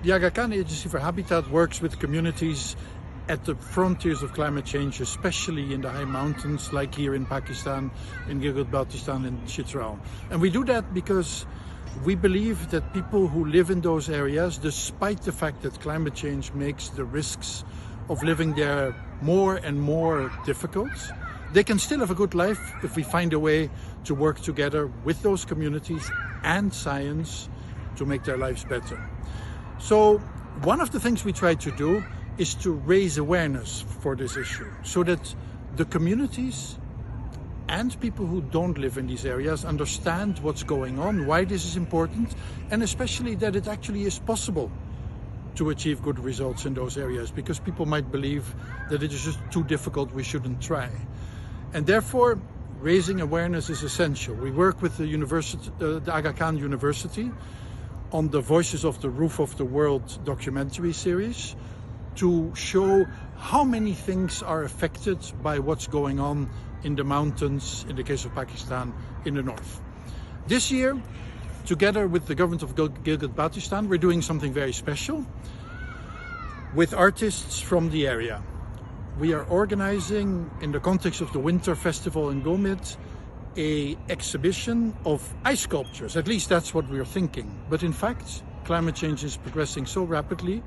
The Aga Agency for Habitat works with communities at the frontiers of climate change, especially in the high mountains, like here in Pakistan, in Gilgit-baltistan and Chitral. And we do that because we believe that people who live in those areas, despite the fact that climate change makes the risks of living there more and more difficult, they can still have a good life if we find a way to work together with those communities and science to make their lives better. So one of the things we try to do is to raise awareness for this issue so that the communities and people who don't live in these areas understand what's going on, why this is important, and especially that it actually is possible to achieve good results in those areas, because people might believe that it is just too difficult, we shouldn't try. And therefore, raising awareness is essential. We work with the university, the Aga Khan University, on the Voices of the Roof of the World documentary series to show how many things are affected by what's going on in the mountains, in the case of Pakistan, in the north. This year, together with the government of Gilgit-Baltistan, we're doing something very special with artists from the area. We are organizing, in the context of the Winter Festival in Gomit, an exhibition of ice sculptures. At least that's what we're thinking. But in fact, climate change is progressing so rapidly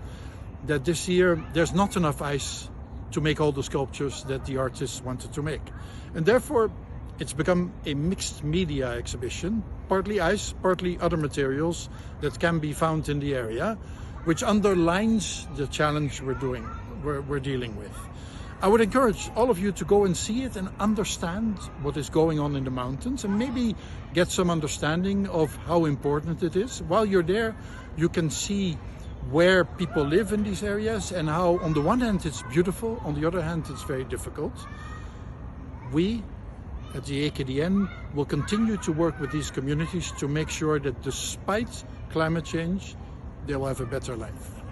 that this year there's not enough ice to make all the sculptures that the artists wanted to make. And therefore, it's become a mixed media exhibition, partly ice, partly other materials that can be found in the area, which underlines the challenge we're dealing with. I would encourage all of you to go and see it and understand what is going on in the mountains and maybe get some understanding of how important it is. While you're there, you can see where people live in these areas and how, on the one hand, it's beautiful, on the other hand, it's very difficult. We, at the AKDN, will continue to work with these communities to make sure that despite climate change, they'll have a better life.